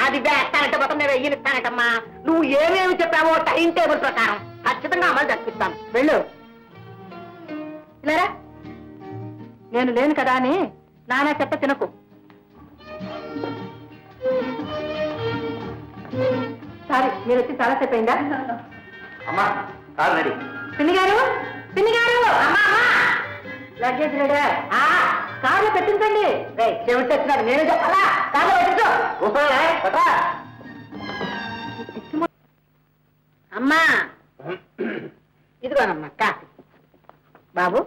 అది వేస్తానంటే మొత్తం నేను వెయ్యిస్తానంటమ్మా. నువ్వు ఏమేమి చెప్పావో టైం టేబుల్ ప్రకారం ఖచ్చితంగా అమలు జరిపిస్తాను. వెళ్ళు. లేరా, నేను లేను కదా అని నానా చెత్త తినకు. సారీ, మీరు వచ్చి చాలాసేపు అయిందా? అమ్మా కాదు రెడీ. పిన్ని గారు, పిన్ని గారు, లగేజ్ రెడీ. కార్లో పెట్టించండి. చెవిటి వచ్చినాడు, నేను చెప్పాలా? కార్లో పెట్టించు. అమ్మా ఇదిగోనమ్మా కాఫీ. బాబు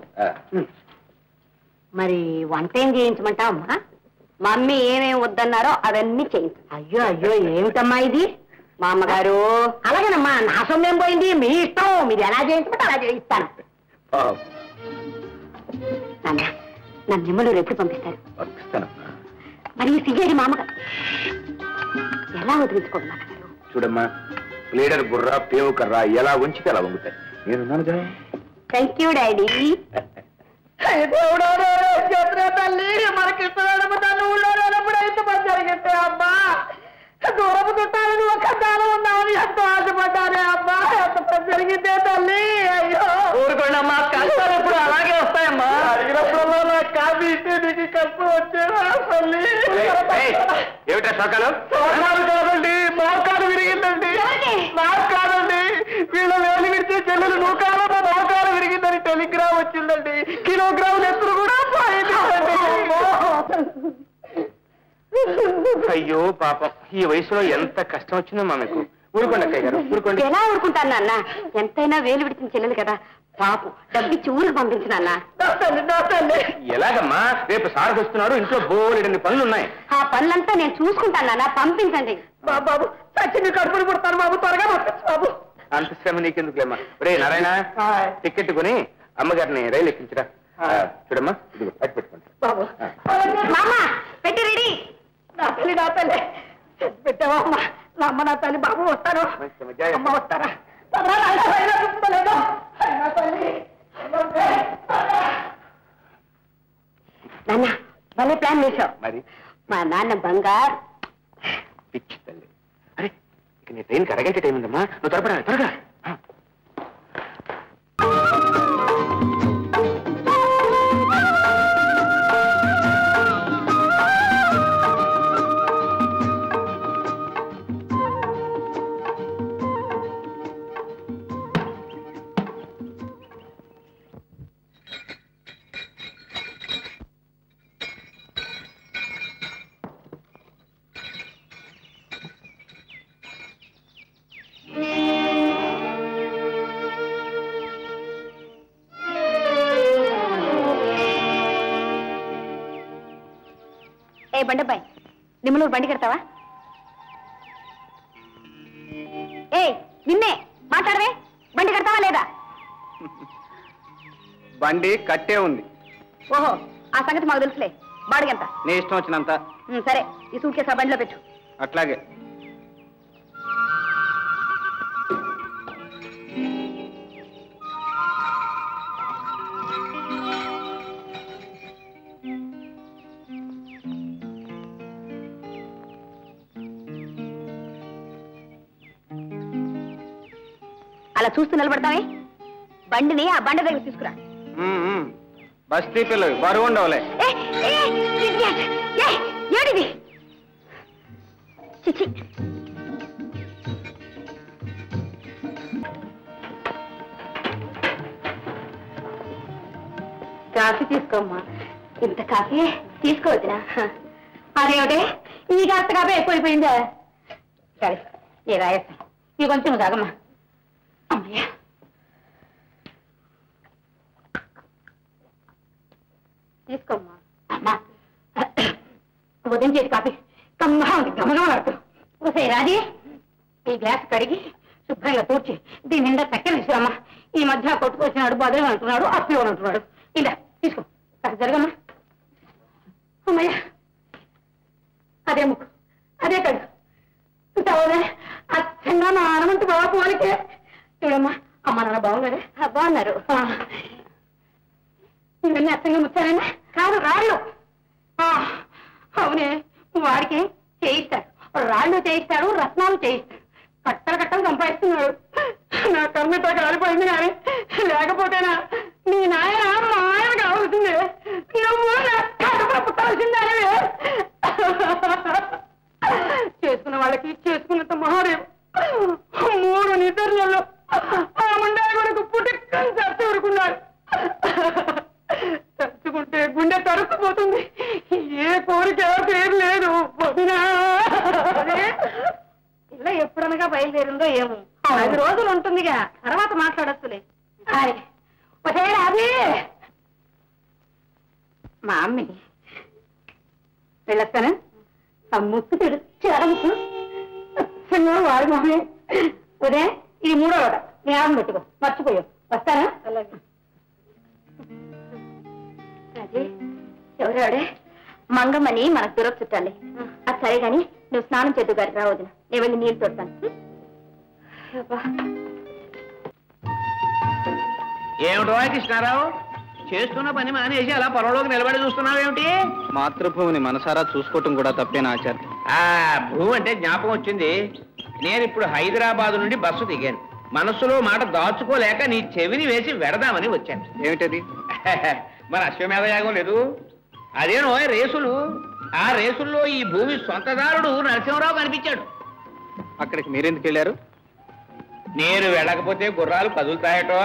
మరి వంట ఏం చేయించమంటావమ్మా? మమ్మీ ఏమేమి వద్దన్నారో అవన్నీ చేయించు. అయ్యో అయ్యో ఏమిటమ్మా ఇది? మా అమ్మగారు అలాగేనమ్మా, నా సొమ్మేం పోయింది, మీ ఇష్టం, మీరు ఎలా చేయించమంటే అలా చేయిస్తాను. నా నిమ్మలు ఎప్పుడు పంపిస్తారు? మరి సిగ్గేడి మా అమ్మగారు ఎలా వదిలించుకోండి నాన్నగారు? చూడమ్మా, లీడర్ బుర్రా పేవు కర్రా ఎలా ఉంచితే అలా వంగుతాయి. నేనున్నాను కదా. Thank you daddy. తల్లి మనకి ఇష్టం ఊళ్ళో అయితే పని జరిగితే అమ్మా, దూరపు చుట్టాలని ఒక దానం ఉన్నామని ఎంతో ఆశపడ్డానే అమ్మా, ఎంత పని జరిగితే తల్లి. అయ్యో ఊరుకోండమ్మా, కష్టాలు ఎప్పుడు అలాగే వస్తాయమ్మా. అడిగినప్పుడు నా కాఫీ ఇస్తే నీకు కష్టం వచ్చేవా తల్లి? ఏమిటా సోకాలు? సోకాలు కాదండి, మోకాలు విరిగిందండి. నాకు కాదండి, వీళ్ళ వేలు విడిచే చెల్లెలు నూకాలో మా మోకాలు విరిగిందని టెలిగ్రామ్ వచ్చిందండి. కిలోగ్రాములు ఎత్తులు కూడా పోయిందండి. అయ్యో పాపం, ఈ వయసులో ఎంత కష్టం వచ్చిందో మామకు. ఊరుకోండి అక్కయ్య గారు, ఊరుకోండి. ఎలా ఊరుకుంటాను నాన్న? ఎంతైనా వేలు విడిచిన చెల్లెలు కదా, పాపం డబ్బిచ్చి ఊరికి పంపించిన నాన్న. ఎలాగమ్మా? రేపు సార్ వస్తున్నారు, ఇంట్లో బోలెడన్ని పనులు ఉన్నాయి. ఆ పనులంతా నేను చూసుకుంటాను నాన్న, పంపించండి. బాబు సచిన్ కడుపులు పుడతాను బాబు, త్వరగా పంపించు బాబు. అంత శ్రమ నీకెందుకులేమ్మా. రే నారాయణ, టికెట్ కొని అమ్మగారిని రైలు ఎక్కించరా. చూడమ్మా, ఇదిగో అటు పెట్టుకోండి బాబు. పెట్టి రెడీ. నా తల్లి, నా తల్లి పెట్టావా అమ్మా? నా అమ్మ, నా తల్లి. బాబు వస్తాను. అమ్మ వస్తారా? నాన్న భలే ప్లాన్ చేశావు. మరి మా నాన్న బంగారు పిచ్చి తల్లి. అరే ఇక నీ ట్రైన్కి అరగంట టైం ఉందమ్మా, నువ్వు త్వరపడా త్వరగా. బండబ్బాయి, నిమ్మలూరు బండి కడతావా? ఏయ్ నిన్నే మాట్లాడవే, బండి కడతావా లేదా? బండి కట్టే ఉంది. ఓహో, ఆ సంగతి మాకు తెలుసులే. బాడిగంత? నీ ఇష్టం వచ్చినంత. సరే, ఈ సూట్ కేసు ఆ బండిలో పెట్టు. అట్లాగే. అలా చూస్తూ నిలబడతావే, బండిని ఆ బండి దగ్గర తీసుకురా. బస్తీ పిల్లలు బరువు ఉండవులే. ఏడిది? చిచి, కాఫీ తీసుకోమ్మా. ఇంత కాఫీ తీసుకోవద్దురా? అదేమిటే ఈ కాస్త కాఫీ ఎక్కువైపోయిందా? సరే ఏ రాయేస్తా, ఇవి కొంచెం తాగమ్మా. అమ్మయ్యా, తీసుకోమ్మా. అమ్మా ఉదయం చేసి కాఫీ కమ్మగా ఉంది, గమగా పడుతూ. ఒకసారి రాజీ, ఈ గ్లాస్ కడిగి శుభ్రంగా తూర్చి దీని నిండా చక్కెర తీసుకురమ్మా. ఈ మధ్య కొట్టుకొచ్చినాడు, బదులు అంటున్నాడు, అప్పు అంటున్నాడు. ఇలా తీసుకో, కాస్త జరగమ్మా. అమ్మయ్యా, అదే ముక్కు, అదే కడు. అచ్చంగా మా ఆనమంత బాగా పోలికే. చూడమ్మా, అమ్మ నాన్న బాగున్నారే? బాగున్నారు. ఇవన్నీ అచ్చంగా ముచ్చారైనా కాదు, రాళ్ళు. అవునే, వాడికి చేయిస్తారు. రాళ్ళు చేయిస్తాడు, రత్నాలు చేయిస్తాడు, కట్టలు కట్టలు సంపాదిస్తున్నాడు. నా కర్మతో కాలిపోయింది కానీ లేకపోతేనా నీ నాయన మా ఆయన కావాల్సిందే, నువ్వు నా కడుపులో పుట్టాల్సిందే. చేసుకున్న వాళ్ళకి చేసుకున్నంత మహాదేవ్ 3 నిద్రలలో ఆ ముండా కొడుకు పుట్టుకని చచ్చి ఊరుకున్నాడు. చచ్చుకుంటే గుండె తరుక్కుపోతుంది. ఏ కోరిక పేరు లేదు. ఇలా ఎప్పుడనగా బయలుదేరిందో ఏమో, 10 రోజులు ఉంటుందిగా, తర్వాత మాట్లాడొచ్చులే. అదే మా అమ్మి వెళ్ళొస్తాను. ఆ ముక్కు తెరుచు వారి మొహమే. ఉదయం ఈ 3వ వాట జ్ఞాపకం పెట్టుకో, మర్చిపోయావు. వస్తానా? అలాగే. అదే ఎవరాడే? మంగమ్మని మనకు దూరం చుట్టాలి. అది సరే గాని నువ్వు స్నానం చేద్దు గారికి రావద్దు, నేను వెళ్ళి నీళ్ళు తొడతాను. ఏమిటో కృష్ణారావు, చేస్తున్న పని మానేసి అలా పొలంలోకి నిలబడి చూస్తున్నావేమిటి? మాతృభూమిని మనసారా చూసుకోవటం కూడా తప్పేనా ఆచార్య? భూమి అంటే జ్ఞాపకం వచ్చింది. నేను ఇప్పుడు హైదరాబాద్ నుండి బస్సు దిగాను. మనస్సులో మాట దాచుకోలేక నీ చెవిని వేసి వెడదామని వచ్చాను. ఏమిటది? మన అశ్వమేధ యాగం లేదు, అదేనో రేసులు. ఆ రేసుల్లో ఈ భూమి సొంతదారుడు నరసింహరావు కనిపించాడు. అక్కడికి మీరెందుకు వెళ్ళారు? నేను వెళ్ళకపోతే గుర్రాలు కదులుతాయటో.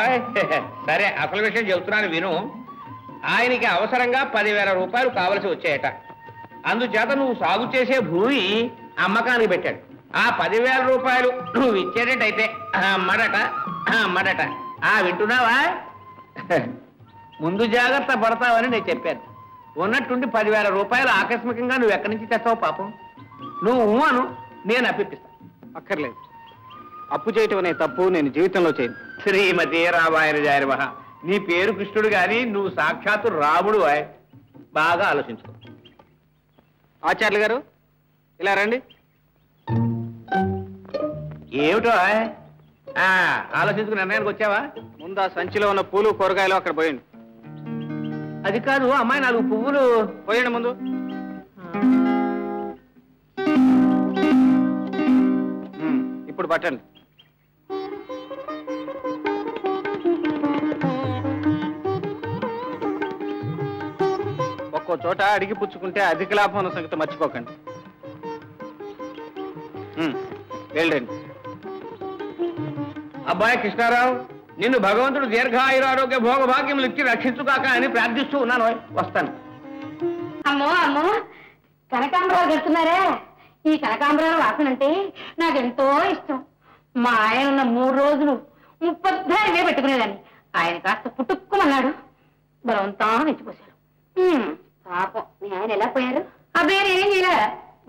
సరే, అసలు విషయం చెబుతున్నాను విను. ఆయనకి అవసరంగా 10,000 రూపాయలు కావలసి వచ్చాయట. అందుచేత నువ్వు సాగు చేసే భూమి అమ్మకానికి పెట్టాడు. ఆ 10,000 రూపాయలు నువ్వు ఇచ్చేటట్టయితే అమ్మడట. వింటున్నావా? ముందు జాగ్రత్త పడతావని నేను చెప్పాను. ఉన్నట్టుండి 10,000 రూపాయలు ఆకస్మికంగా నువ్వు ఎక్కడి నుంచి తెస్తావు పాపం? నువ్వు అను, నేను అప్పిస్తాను. అక్కర్లేదు. అప్పు చేయటం అనే తప్పు నేను జీవితంలో చేయను. శ్రీమతి రామాయణ జాయర్మహ, నీ పేరు కృష్ణుడు గాని నువ్వు సాక్షాత్తు రాముడు. బాగా ఆలోచించుకో. ఆచార్యులు గారు ఇలా రండి. ఏమిటో ఆలోచించుకుని నిర్ణయానికి వచ్చావా? ముందు ఆ సంచిలో ఉన్న పూలు కూరగాయలు అక్కడ పోయండి. అది కాదు అమ్మాయి, 4 పువ్వులు పోయండి ముందు. ఇప్పుడు పట్టండి. ఒక్కో చోట అడిగి పుచ్చుకుంటే అధిక లాభం ఉన్న సంగతి మర్చిపోకండి. వెళ్ళండి. అబ్బాయి కృష్ణారావు, నిన్ను భగవంతుడు దీర్ఘాయురారోగ్య భోగభాగ్యములు ఇచ్చి రక్షించుగాక అని ప్రార్థిస్తూ ఉన్నాను. వస్తాను. అమ్మో అమ్మో, కనకాంబరాలు కడుతున్నారా? ఈ కనకాంబరాల వాసన అంటే నాకెంతో ఇష్టం. మా ఆయన ఉన్న 3 రోజులు 30 పెట్టుకునేదాన్ని. ఆయన కాస్త పుట్టుక్కుమన్నాడు, బలవంతా మెచ్చిపోశాడు. పాపం మీ ఆయన ఎలా పోయారు? అబ్బాయి నేనేం చేయలే,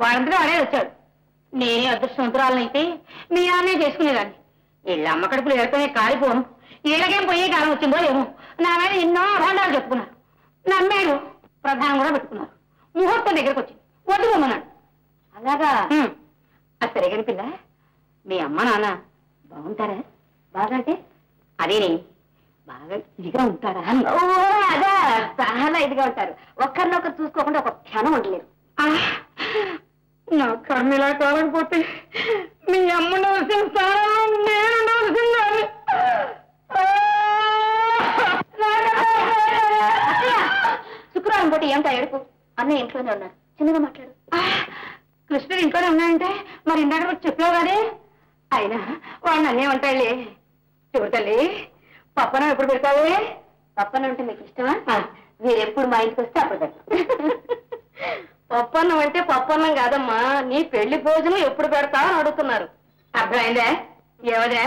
వాళ్ళంతా వాడే వచ్చాడు. నేనే అదృష్టవంతురాలనైతే మీ ఆయనే చేసుకునేదాన్ని. వీళ్ళ అమ్మ కడుపులు ఎడతనే కాలిపోను. వీళ్ళకేం పోయే కాలం వచ్చిందో ఏమో. నా మీద ఎన్నో అభాండాలు చెప్పుకున్నారు. నమ్మాడు. ప్రధానం కూడా పెట్టుకున్నారు. ముహూర్తం దగ్గరకు వచ్చింది, వద్దుకోమన్నాడు. అలాగా? అది సరిగని పిల్ల. మీ అమ్మ నాన్న బాగుంటారా? బాగా అంటే అదేనే బాగా ఇదిగా ఉంటారా? అదా, చాలా ఇదిగా ఉంటారు. ఒక్కరినొకరు చూసుకోకుండా ఒక క్షణం ఉండలేరు. నా కర్మిలా కాలకపోతే మీ అమ్మ ఉండవలసిన స్థానంలో నేను ఉండవలసింది. శుక్రవారం పోటీ ఏమిటా ఎడుపు? అన్నయ్య ఇంట్లోనే ఉన్నారు, చిన్నగా మాట్లాడు. కృష్ణుడు ఇంట్లోనే ఉన్నాయంటే మరి ఇందాక చెప్పావు కదే. అయినా వాడిని అన్నేమంటాడులే. చూడు తల్లి, పప్పనం ఎప్పుడు పెడతావే? పప్పనం అంటే మీకు ఇష్టమా? మీరు ఎప్పుడు మా ఇంటికి వస్తే అప్పుడు పెడతాం. పప్పన్నం అంటే పప్పన్నం కాదమ్మా, నీ పెళ్లి భోజనం ఎప్పుడు పెడతావు అని అడుగుతున్నారు. అర్థమైందే? ఏవదే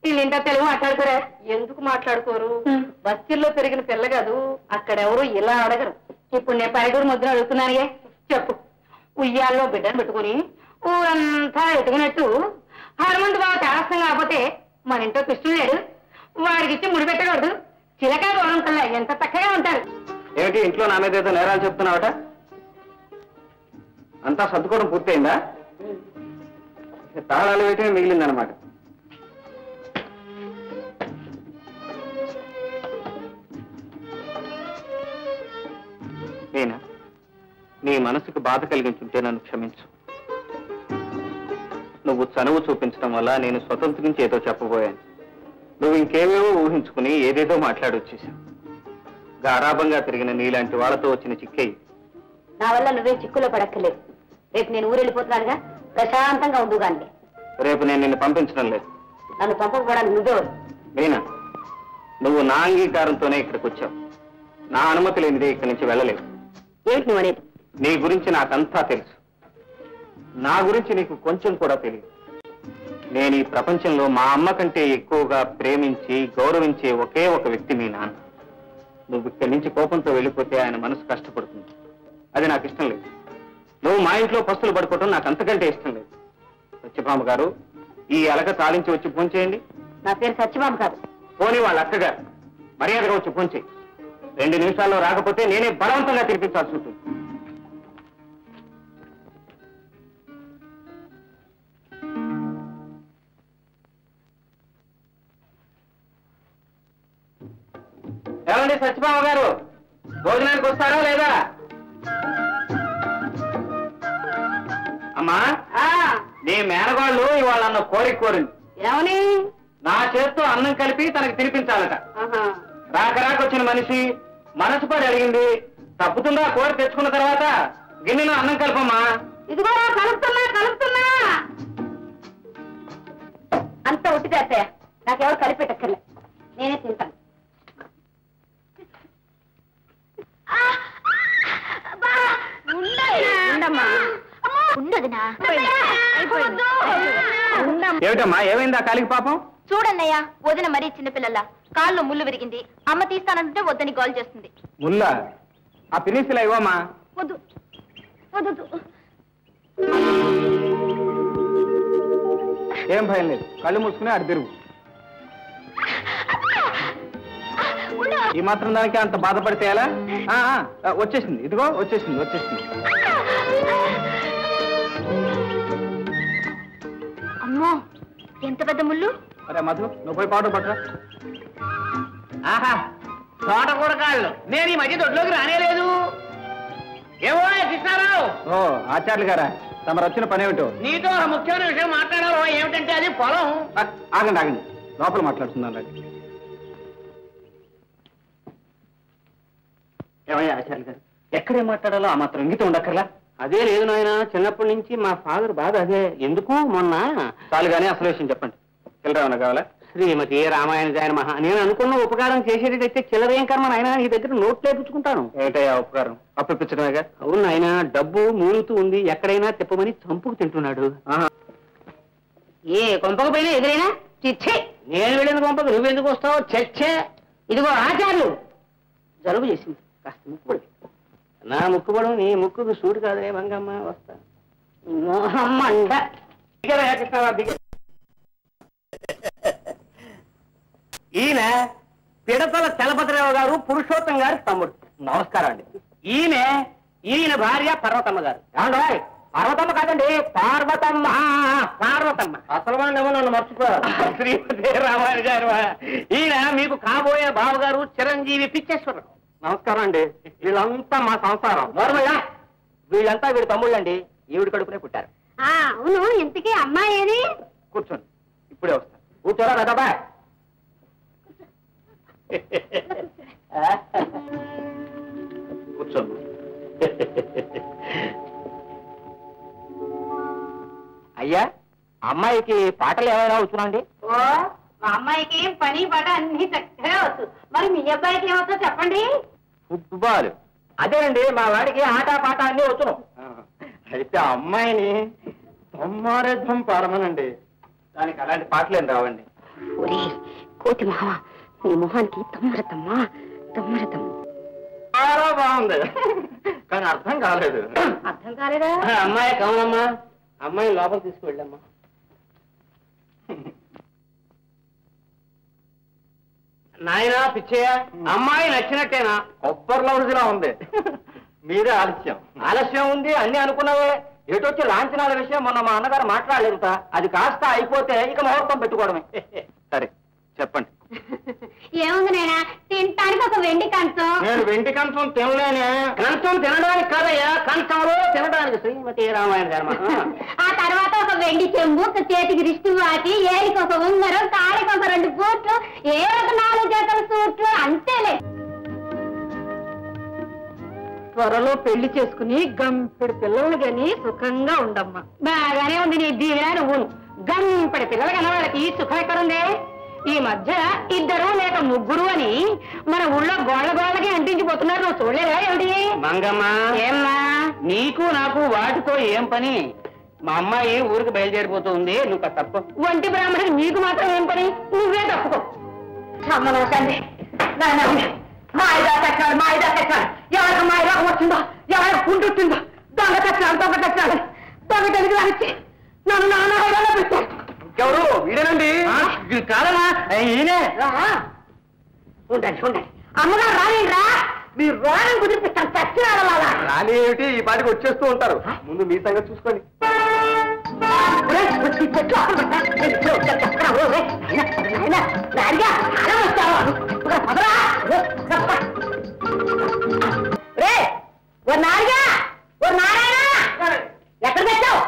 వీళ్ళింటా తెలుగు మాట్లాడుకోరా? ఎందుకు మాట్లాడుకోరు? బస్తీల్లో పెరిగిన పిల్ల కాదు, అక్కడెవరు ఇలా అడగరు. ఇప్పుడు నేను పైడూరు ముద్ర అడుగుతున్నానే. చెప్పు, ఉయ్యాల్లో బిడ్డను పెట్టుకుని ఊరంతా ఎట్టుకున్నట్టు హనుమంతు బాబు తేరస్తం కాకపోతే మన ఇంట్లో కృష్ణుడు లేడు, వాడికి ఇచ్చి ముడి పెట్టకూడదు. చిలకా గౌరవం కల్లా ఎంత చక్కగా ఉంటారు. ఏమిటి ఇంట్లో నా మీద ఏదో నేరాలు చెప్తున్నావట? అంతా సర్దుకోవడం పూర్తయిందా? తాళాలు వేయటమే మిగిలిందనమాట. నేనా నీ మనసుకు బాధ కలిగించుంటే నన్ను క్షమించు. నువ్వు చనువు చూపించడం వల్ల నేను స్వతంత్రించి ఏదో చెప్పబోయాను. నువ్వు ఇంకేమేమో ఊహించుకుని ఏదేదో మాట్లాడొచ్చేసావు. గారాభంగా తిరిగిన నీలాంటి వాళ్ళతో వచ్చిన చిక్కే. నా వల్ల నువ్వే చిక్కులో పడక్కలేదు. రేపు నేను ఊరెళ్ళిపోతున్నానుగా, ప్రశాంతంగా ఉండు కానీ. రేపు నేను నిన్ను పంపించడం లేదు. నన్ను పంపకపోవడానికి నువ్వెవరు? మీనా, నువ్వు నా అంగీకారంతోనే ఇక్కడికి వచ్చావు. నా అనుమతి లేనిదే ఇక్కడి నుంచి వెళ్ళలేవు. ఏంటి నువ్వు అనేది? నీ గురించి నాకంతా తెలుసు. నా గురించి నీకు కొంచెం కూడా తెలియదు. నేను ఈ ప్రపంచంలో మా అమ్మ కంటే ఎక్కువగా ప్రేమించి గౌరవించే ఒకే ఒక వ్యక్తి మీ నాన్న. నువ్వు ఇక్కడి నుంచి కోపంతో వెళ్ళిపోతే ఆయన మనసు కష్టపడుతుంది. అది నాకు ఇష్టం లేదు. నువ్వు మా ఇంట్లో పస్తులు పడుకోవటం నాకు అంతకంటే ఇష్టం లేదు. సత్యభామ గారు, ఈ అలక తాళించి వచ్చి ఫోన్ చేయండి. నా పేరు సత్యభామ కాదు. పోనీ వాళ్ళ అక్కగారు, మర్యాదగా వచ్చి ఫోన్ చేయి. 2 నిమిషాల్లో రాకపోతే నేనే బలవంతంగా తినిపించాల్సి ఉంటుంది. ఏమండి సత్యభామ గారు, భోజనానికి వస్తారా లేదా? అమ్మా, నీ మేనగాళ్ళు ఇవాళ అన్న కోరిక కోరింది. ఏమని? నా చేత్తో అన్నం కలిపి తనకి తినిపించాలట. రాకరాకొచ్చిన మనిషి మనసు పడి అడిగింది. తప్పుతుందా కోరి తెచ్చుకున్న తర్వాత గిన్నెలో అన్నం కలపమ్మా. ఇదిగో కలుపుతున్నా కలుపుతున్నా. అంత ఉట్టిదే అత్తయ్య, నాకెవరు కలిపెట్టక్కర్లే, నేనే తింటాను. ఏమిటమ్మా, ఏమైందా కాలికి పాపం? చూడన్నయ్యా, వదిన మరీ చిన్నపిల్లల కాళ్ళు ముళ్ళు విరిగింది. అమ్మ తీస్తానంటే వద్దని గోల్ చేస్తుంది. ముల్లా, ఆ పినిసిలా ఇవ్వమ్మా. వద్దు వద్దు. ఏం భయం లేదు, కళ్ళు మూసుకుని అటు తిరుగు. ఈ మాత్రం దానికి అంత బాధపడితే ఎలా? వచ్చేసింది, ఇదిగో వచ్చేసింది వచ్చేసింది. అమ్మో, ఎంత పెద్ద ముళ్ళు. అరే మధు, నువ్వు పోయి పౌడర్ పట్టరా. ఆహా, తోటకూర కాళ్ళు. నేను ఈ మధ్య దొడ్లోకి రానేలేదు. ఏమో కృష్ణారావు. ఓ ఆచార్యులు గారా, తమరు వచ్చిన పని ఏమిటో? నీతో ఒక ముఖ్యమైన విషయం మాట్లాడాలో. ఏమిటంటే అది పొలం. ఆగండి ఆగండి, లోపల మాట్లాడుతున్నాను. ఏమయ్యా ఆచార్యులు గారు, ఎక్కడేం మాట్లాడాలో ఆ మాత్రం ఇంగితం ఉండక్కర్లా? అదే లేదు నాయన, చిన్నప్పటి నుంచి మా ఫాదర్ బాధ అదే. ఎందుకు మొన్న చాలు కానీ అసలు విషయం చెప్పండి. చిల్లరేమన్నా కావాలా? శ్రీమతి రామాయణ జాయన మహా, నేను అనుకున్న ఉపకారం చేసేటైతే చిల్లరేం కర్మ నాయన, నీ దగ్గర నోట్లు వేయించుకుంటాను. ఏంటయ్యా ఉపకారం? అప్పిపించడమేగా. అవును ఆయన, డబ్బు మూలుతూ ఉంది, ఎక్కడైనా తిప్పమని చంపుకు తింటున్నాడు. ఏ కొంపకు పోయినా ఎదురైనా చిచ్చే. నేను వెళ్ళిన కొంపకు నువ్వెందుకు వస్తావు? చచ్చే. ఇదిగో ఆచార్యులు, జలుబు చేసింది, కాస్త ముక్కుబడి. నా ముక్కుబడు నీ ముక్కుకు సూడు కాదే మంగమ్మ. వస్తా. మోహమ్మండ. ఈయన పిడతల చలపతిరావు గారు, పురుషోత్తం గారు తమ్ముడు. నమస్కారం అండి. ఈయన భార్య పర్వతమ్మ గారు. పార్వతమ్మ కాదండి, పార్వతమ్మ. పార్వతమ్మ. అసలు వాడినేమో నన్ను మర్చిపోయారు. శ్రీమతి రామాయణ గారు. ఈయన మీకు కాబోయే బావగారు చిరంజీవి పిచ్చేశ్వరరావు. నమస్కారం అండి. వీళ్ళంతా మా సంసారం. నోర్మయ్యా, వీళ్ళంతా వీడి తమ్ముళ్ళండి. ఈవిడి కడుపునే పుట్టారు. అవును, ఇంతకీ అమ్మాయి ఏది? కూర్చోండి, ఇప్పుడే వస్తాను. కూర్చోరా రథబా. కూర్చోండి. అయ్యా, అమ్మాయికి పాటలు ఏమైనా వచ్చునండి? ఓ, మా అమ్మాయికి పని పాట అన్ని చక్కగా వచ్చు. మరి మీ అబ్బాయికి ఏమవుతుందో చెప్పండి. ఫుట్బాల్. అదేనండి, మా వాడికి ఆట పాట అన్ని వచ్చును. అయితే అమ్మాయిని తమ్మారేధ్వం పాడమనండి. దానికి అలాంటి పాటలేం రావండి. ఒరే కోటి మహా, నీ మొహానికి తమ్మరతమ్మా తమ్మరతం. చాలా బాగుంది, కానీ అర్థం కాలేదు. అర్థం కాలేదా? అమ్మాయి కావాలమ్మా, అమ్మాయి లోపల తీసుకువెళ్ళమ్మా. నాయనా పిచ్చయ్య, అమ్మాయి నచ్చినట్టేనా? కొబ్బరిలో రుజులా ఉంది. మీరే ఆలస్యం. ఆలస్యం ఉంది అన్ని అనుకున్నావే. ఎటొచ్చి లాంఛనాల విషయం మొన్న మా అన్నగారు మాట్లాడలేదుట. అది కాస్త అయిపోతే ఇక ముహూర్తం పెట్టుకోవడమే. సరే చెప్పండి. ఏముంది నేనా తినటానికి ఒక వెండి కంచం. నేను వెండి కంచం తినలేనే. కంచం తినడానికి కాదయ్యా, కంచంలో తినడానికి. శ్రీమతి రామాయణ గారు. ఆ తర్వాత ఒక వెండి చెంబు, ఒక చేతికి రిష్టి వాటి, ఏలికి ఒక ఉంగరం, కాళ్ళకి ఒక 2 బూట్లు, ఏ ఒక 4 జతల సూట్లు, అంతేలే. త్వరలో పెళ్లి చేసుకుని గంపెడు పిల్లలు గాని సుఖంగా ఉండమ్మా. బాగానే ఉంది నీ దీవెన. నువ్వు గంపెడు పిల్లలు కన్నా వాళ్ళకి సుఖం ఎక్కడుంది? ఈ మధ్య 2 లేక 3 అని మన ఊళ్ళో గోళ్ళకి అంటించిపోతున్నారు. నువ్వు చూడలేదా ఏమిటి? మంగమ్మ, ఏమ్మా నీకు నాకు వాటితో ఏం పని? మా అమ్మాయి ఊరికి బయలుదేరిపోతూ ఉంది, నువ్వు తప్ప. వంటి బ్రాహ్మణుడికి నీకు మాత్రం ఏం పని? నువ్వే తప్పుకో. అమ్మనకండి మాయిదా కట్టాడు. ఎవరికి మాయి రోగం వచ్చిందో, ఎవరికి పుండుంటుందో, దొంగ తెచ్చాడు. దొంగ తెలిగి రానిచ్చి నన్ను నాన్న పెట్టాడు. ఎవరు? వీడేనండి. కాదనా ఈయనే. ఉండండి అమ్మగారు రాలేండ్రా. మీరు రోగం కుదిరిపిస్తాను చచ్చినాడలా. రాని ఏమిటి, ఈ పాటికి వచ్చేస్తూ ఉంటారు. ముందు మీ సంగతి చూసుకోండి. ఎక్కడ తెచ్చావు?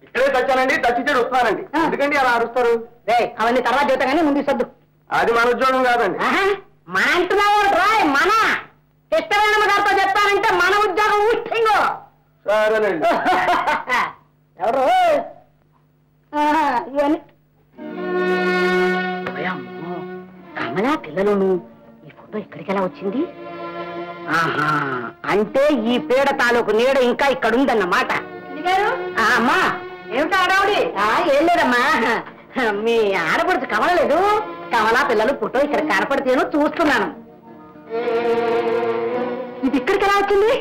ఇక్కడే తెచ్చానండి. తెచ్చిచ్చాడు వస్తున్నానండి. ఎందుకండి అలా అరుస్తారు? అవన్నీ తర్వాత చెబుతా కానీ ముందు సద్దు. అది మన ఉద్యోగం కాదండి. మన అంటున్నావు రాయ్. మన కృష్ణవేణమ్మ గారితో చెప్తానంటే మన ఉద్యోగం ఊహింగో. సరేనండి. ఎవరు ఇవన్నీ కమలా పిల్లలను ఈ ఫోటో ఇక్కడికి ఎలా వచ్చింది? ఆహా, అంటే ఈ పీడ తాలూకు నీడ ఇంకా ఇక్కడ ఉందన్నమాట. అమ్మా ఏమిటి ఆడావుడి? ఏం లేదమ్మా, మీ ఆడపడుచు కమలలేదు. కమలా పిల్లలు ఫోటో ఇక్కడ కనపడితేనో చూస్తున్నాను. ఇది ఇక్కడికి ఎలా వచ్చింది?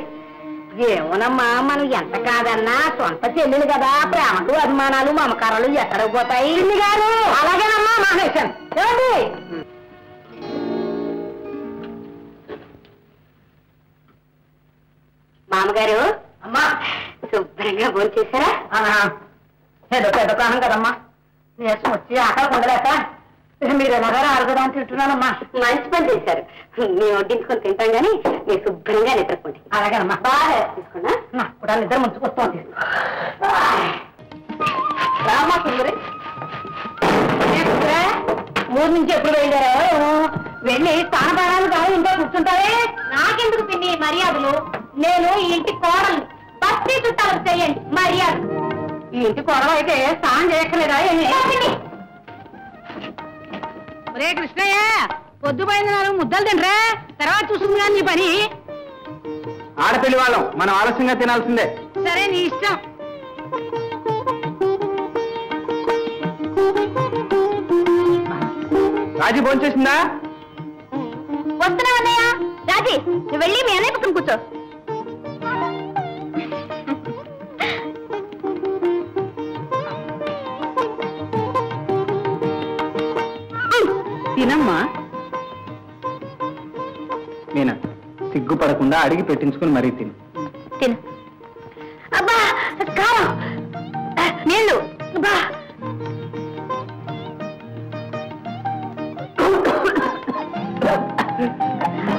ఏమోనమ్మా, మనం ఎంత కాదన్నా సొంత చెల్లెలు కదా. ప్రేమలు అభిమానాలు మమకారాలు ఎక్కడికి పోతాయి? గారు అలాగేనమ్మా మానేశాను. ఏమండి మామగారు? అమ్మా శుభ్రంగా భోజనం చేశారా? ఏదో కాలం కదమ్మా, నీరసం వచ్చి ఆకలి ఉండలేక మీరు ఎలాగారో అరగదాన్ని తింటున్నానమ్మా. మంచి పని చేశారు. మేము వడ్డించుకొని తింటాం గానీ మీరు శుభ్రంగా నిద్రపోండి. అలాగేనమ్మా, బాగా తీసుకున్నా. కూడా నిద్ర ముంచుకొస్తోంది. రామ్మా సుందరి. ఊరు నుంచి ఎప్పుడు వెళ్ళారో వెళ్ళి స్థానపానాలు కాదు ఇంట్లో కూర్చుంటారే. నాకెందుకు పిన్ని మర్యాదలు? నేను ఈ ఇంటి కోడలు. బస్తీ చుట్టాలకు చేయండి మర్యాద. ఈ ఇంటి కోడలు అయితే స్నానం చేయక్కర్లేదా? రే కృష్ణయ్య, పొద్దుపోయింది 4 ముద్దలు తినరా, తర్వాత చూస్తుంది కానీ నీ పని. ఆడపిల్లి వాళ్ళం, మనం ఆలస్యంగా తినాల్సిందే. సరే నీ ఇష్టం. రాజీ భోంచేసిందా? వస్తున్నా అన్నయ్య. రాజీ, నువ్వు వెళ్ళి మీ అన్నయ్య పక్కన కూర్చో. తినమ్మా. నేనా సిగ్గుపడకుండా అడిగి పెట్టించుకుని మరీ తిను. తిను. అబ్బా కారం, నీళ్ళు. అబ్బా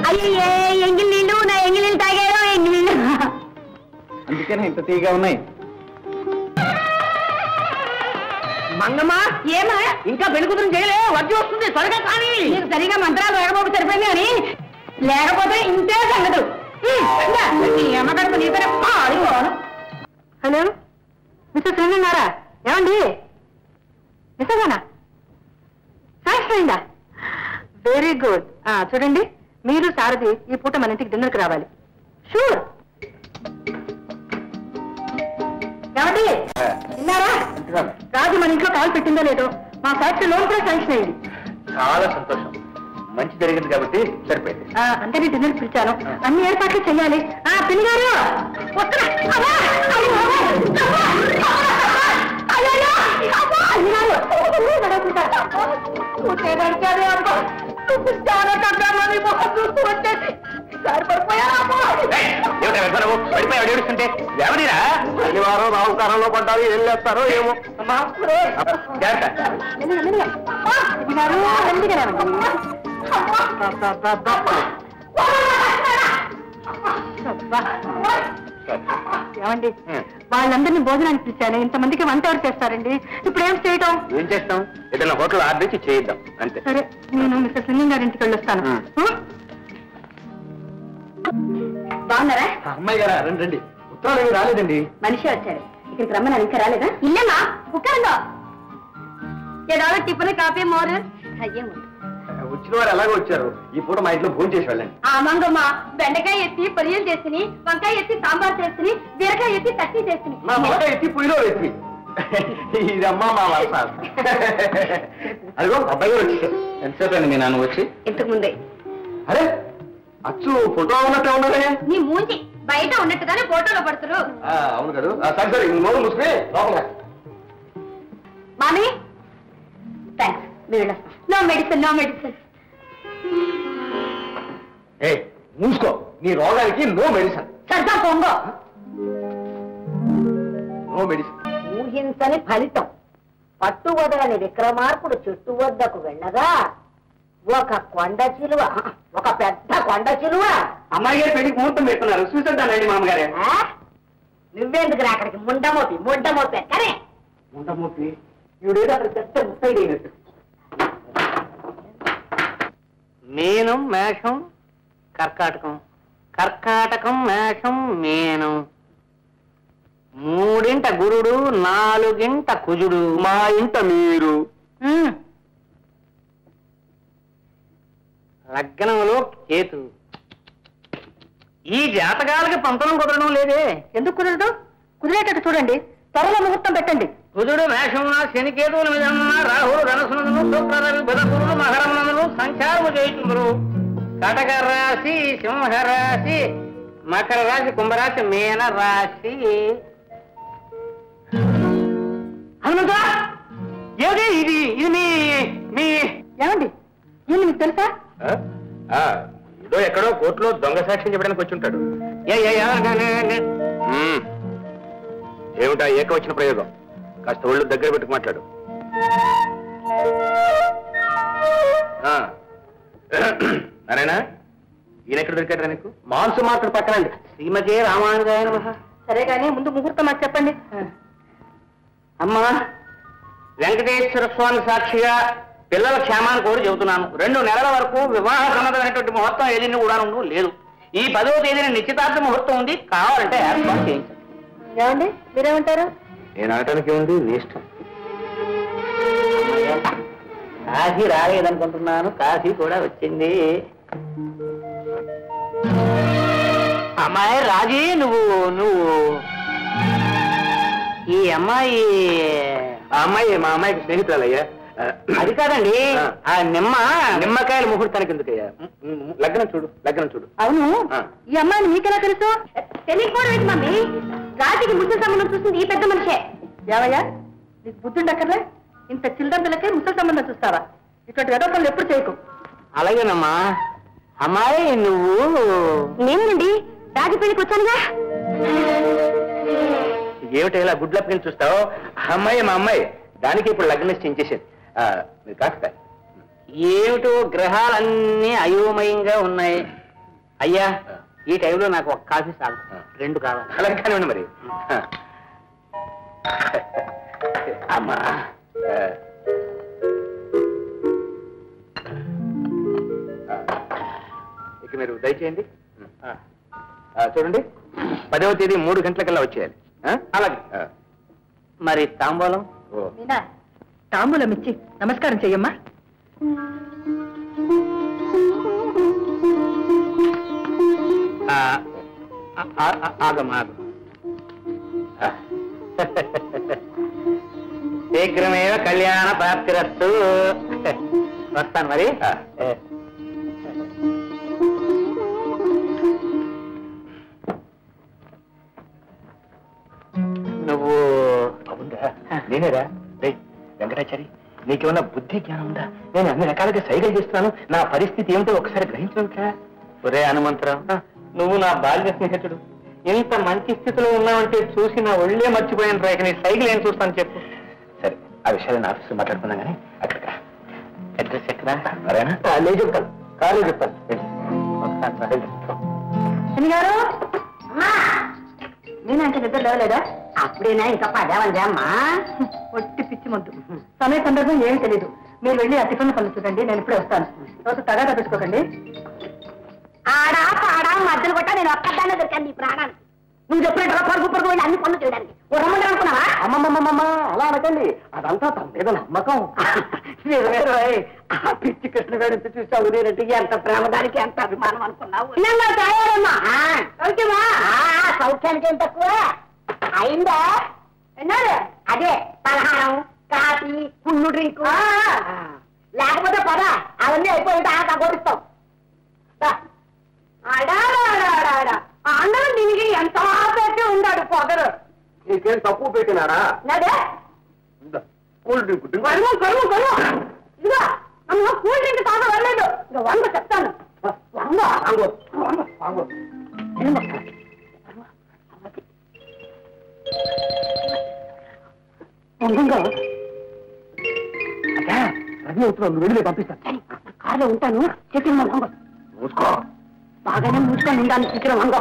అయ్యే ఎంగిల్ నీళ్ళు. నా ఎంగిల్ నీళ్ళు తాగారు. ఎంగిల్ నీళ్ళు అందుకేనా ఇంత తీగా ఉన్నాయి. మంగమ్మ ఏమా ఇంకా పెళ్లికూతురు చేయలే? వడ్డీ వస్తుంది త్వరగా కానీ. నీకు సరిగా మంత్రాలు వేగబాబు సరిపోయింది అని, లేకపోతే ఇంతే సంగతులు. అమ్మగడుపు నీతోనే పాడుకోను. Hello mister శ్రీనారా? ఏమండి నిజంగానా? శాంక్షన్ అయిందా? Very good. చూడండి, మీరు సారథి ఈ పూట మన ఇంటికి డిన్నర్కి రావాలి. షూర్. ఏమండి విన్నారా? రాజు మన ఇంట్లో కాలు పెట్టిందో లేదో మా ఫ్యాక్టరీ లోన్ కూడా శాంక్షన్ అయింది. చాలా సంతోషం. మంచి జరిగింది కాబట్టి సరిపోయింది. అందరినీ డిన్నర్ పిలిచాను. అన్ని ఏర్పాట్లు చెయ్యాలి. పిన్ని గారు వస్తున్నా. చాలా కట్టాలని చూస్తూ వచ్చేసి పడిపోయాడు ఏడుస్తుంటే ఎవరిరా శనివారం రావుకారంలో పడ్డారు ఏం చేస్తారో ఏమో ఏమండి వాళ్ళందరినీ భోజనానికి పిలిచాను, ఇంతమందికి వంట ఎవరు చేస్తారండి? ఇప్పుడు ఏం చేయటం? ఏం చేస్తాం, ఏదైనా హోటల్ ఆర్డర్ ఇచ్చి చేయిద్దాం అంతే. సరే, నేను మిస్టర్ సింగింగ్ గారి ఇంటికి వెళ్ళొస్తాను. బాగున్నారా? అమ్మాయి గారా రండి రండి. ఉత్తరాలు ఏమి రాలేదండి. మనిషి వచ్చాడు, ఇక్కడికి రమ్మని ఇంకా రాలేదా? ఇల్లమ్మా కుక్కరంగా ఏదో టిఫిన్ కాఫీ మోరు అయ్యేమో. వచ్చిన వారు ఎలాగో వచ్చారు, ఈ పూట మా ఇంట్లో భోజనం చేసి వెళ్ళండి. ఆ మంగమ్మ బెండకాయ ఎత్తి పొరియలు చేసి, వంకాయ ఎత్తి సాంబార్ చేసి, బీరకాయ ఎత్తి చట్నీ చేసి, మా మొక్క ఎత్తి పొయ్యిలో వేసి ఇదమ్మా మా వలస. అదిగో అబ్బాయి గారు వచ్చి ఎంతసేపు అండి మీ నాన్న వచ్చి? ఇంతకు ముందే. అరే అచ్చు ఫోటో ఉన్నట్టే ఉన్నదే. నీ మూంచి బయట ఉన్నట్టుగానే ఫోటోలో పడుతురు. అవును కదా. సరే సరే నోరు మూసుకుని లోపల. మామీ థ్యాంక్స్, మీరు నో మెడిసిన్ నో మెడిసిన్. ఏ మూసుకో, నీ రోగానికి నో మెడిసిన్. సర్దా పొంగో. No medicine. ఊహించని ఫలితం. పట్టువదలని విక్రమార్కుడు చెట్టు వద్దకు వెళ్ళగా ఒక కొండ చిలువ, ఒక పెద్ద కొండ చిలువ. అమ్మాయి గారి పెళ్లికి ముహూర్తం పెట్టుకున్నారు, చూసేద్దానండి మామగారే. నువ్వెందుకు రా అక్కడికి? ముండమోపే కానీ ఉండమూర్తి ఈవిడేదో అక్కడ చెత్త ముత్తైడ్ అయినట్టు. మీనం మేషం కర్కాటకం, కర్కాటకం మేషం మీనం, మూడింట గురుడు నాలుగింట కుజుడు, మా ఇంట మీరు. లగ్నంలో కేతు. ఈ జాతకాలకి పంపడం కుదరడం లేదే. ఎందుకు కుదరదు? కుదిరేటట్టు చూడండి, త్వరలో ముహూర్తం పెట్టండి. కుజుడు మేషమున, శనికేతువుల మీదన్న, రాహుడు ధనసునందును, శుక్రరవి బుధగురులు మకరమునందును సంచారము చేయుచుందురు. కటక రాశి సింహరాశి, మకర రాశి కుంభరాశి మీన రాశి. హనుమంతా ఏమిటి ఇది? ఇది మీ మీ ఏమండి ఈయన మీకు తెలుసా? ఏదో ఎక్కడో కోర్టులో దొంగ సాక్ష్యం చెప్పడానికి వచ్చి ఉంటాడు. ఏమిటా ఏకవచన ప్రయోగం? కాస్త ఒళ్ళు దగ్గర పెట్టుకు మాట్లాడు. నారాయణ, ఈయన ఎక్కడ దొరికాడు నీకు? మాంసు మార్కెట్ పక్కనండి. శ్రీమతి రామానుజాయ నమః. సరే కానీ ముందు ముహూర్తం మాకు చెప్పండి. అమ్మా, వెంకటేశ్వర స్వామి సాక్షిగా పిల్లల క్షేమాన్ని కోరి చెబుతున్నాను. 2 నెలల వరకు వివాహ సంబంధమైనటువంటి ముహూర్తం ఏదైనా కూడా లేదు. ఈ 10వ తేదీన నిశ్చితార్థ ముహూర్తం ఉంది, కావాలంటే ఏర్పాటు చేయించండి. ఏమండి మీరేమంటారు? నేను అనటానికి ఉంది, నీ ఇష్టం. కాశీ రాలేదనుకుంటున్నాను, కాశీ కూడా వచ్చింది. అమ్మాయి రాజీ, నువ్వు ఈ అమ్మాయి ఆ అమ్మాయి మా అమ్మాయికి స్నేహితురాలయ్యా. అది కాదండి, ఆ నిమ్మకాయల ముహూర్తానికి ఎందుకయ్యా? లగ్నం చూడు. అవును, ఈ అమ్మాయిని మీకెలా తెలుసు? తెలియకపోవడం మమ్మీ, రాజుకి ముసలి సంబంధం చూసింది ఈ పెద్ద మనిషే. ఏవయ్యా నీకు బుద్ధుండక్కర్లే? ఇంత చిల్డ్రన్ పిల్లకే ముసలి సంబంధం చూస్తావా? ఇటువంటి వెదపలు ఎప్పుడు చేయకు. అలాగేనమ్మా. అమ్మాయి నువ్వు? నేనండి, రాజు పెళ్లికి వచ్చానుగా. ఏమిటి ఇలా గుడ్లప్పని చూస్తావు? అమ్మాయి మా అమ్మాయి, దానికి ఇప్పుడు లగ్నం నిశ్చయించేసేది. మీరు కాస్త ఏమిటో గ్రహాలన్నీ అయోమయంగా ఉన్నాయి. అయ్యా, ఈ టైంలో నాకు ఒక కాఫీ చాలు, 2 కావాలి. అలాగే ఉండి మరి. అమ్మా, ఇక మీరు దయచేయండి. చూడండి, 10వ తేదీ 3 గంటలకల్లా వచ్చేయాలి. అలాగే. మరి తాంబూలం? మీనా, తాంబూలం ఇచ్చి నమస్కారం చెయ్యమ్మా. ఆగమా, శీఘ్రమేవ కళ్యాణ ప్రాప్తిరస్తు. వస్తాను మరి. నువ్వు అవుందా? నేనేరా వెంకటాచారి, నీకేమన్నా బుద్ధి జ్ఞానం ఉందా? నేను అన్ని రకాలుగా సైగలు చేస్తున్నాను, నా పరిస్థితి ఏమిటో ఒకసారి గ్రహించవుతా. ఒరే హనుమంతరావు, నువ్వు నా బాల్య స్నేహితుడు. ఇంత మంచి స్థితిలో ఉన్నావంటే చూసి నా ఒళ్ళే మర్చిపోయాను రా. నీ సైకిల్ ఏం చూస్తాను చెప్పు. సరే, ఆ విషయాలు నా ఆఫీసులో మాట్లాడుకుందాం కానీ అక్కడికి అడ్రస్ ఎక్కడా? సరేనా? నేను చెప్తాను, కాలేజ్ చెప్తాను. గారు నేనంటే నిద్ర లేవలేదా? అప్పుడేనా ఇంకా పదేవండి అమ్మా. ఒట్టి పిచ్చి మొద్దు. సమయ సందర్భం ఏమీ తెలీదు. మీరు వెళ్ళి ఆ టిఫిన్ పనులు చూడండి, నేను ఇప్పుడే వస్తాను. రోజు తగాదా పెట్టుకోకండి. ఆడా పాడా మధ్యలో కొట్టా నేను ఒక్కదాన్ని దొరికాను నీ ప్రాణానికి. నువ్వు చెప్పినట్టుగా పరుగు పరుగు వెళ్ళి అన్ని పనులు చేయడానికి రమ్మంటే అనుకున్నావా? అమ్మమ్మమ్మమ్మ, అలా అనకండి. అదంతా తన మీద నమ్మకం. ఆ పిచ్చి కృష్ణ గారి చూసావు నేనంటే ఎంత ప్రేమ దానికి ఎంత అభిమానం అనుకున్నావు. సౌఖ్యానికి ఏం తక్కువ అయిందా? విన్నారు అదే పలహారం, కాఫీ, పుల్లు డ్రింకు. లేకపోతే పద అవన్నీ అయిపోయింది ఆ గోరిస్తాం. అందరూ దీనికి ఎంత పెట్టి ఉన్నాడు పొగరు. నీకేం తక్కువ పెట్టినారా? అదే కూల్ డ్రింక్ గడువు గడువు గడువు. ఇదిగో నన్ను కూల్ డ్రింక్ తాగలేదు. ఇక 100 చెప్తాను. 100 రవి అవుతున్నావు, నువ్వు వెళ్ళి పంపిస్తాను. కారులో ఉంటాను. చెట్టు మూసుకో. బాగానే మూసుకొని ఉండాలి. చెట్టు వంగో.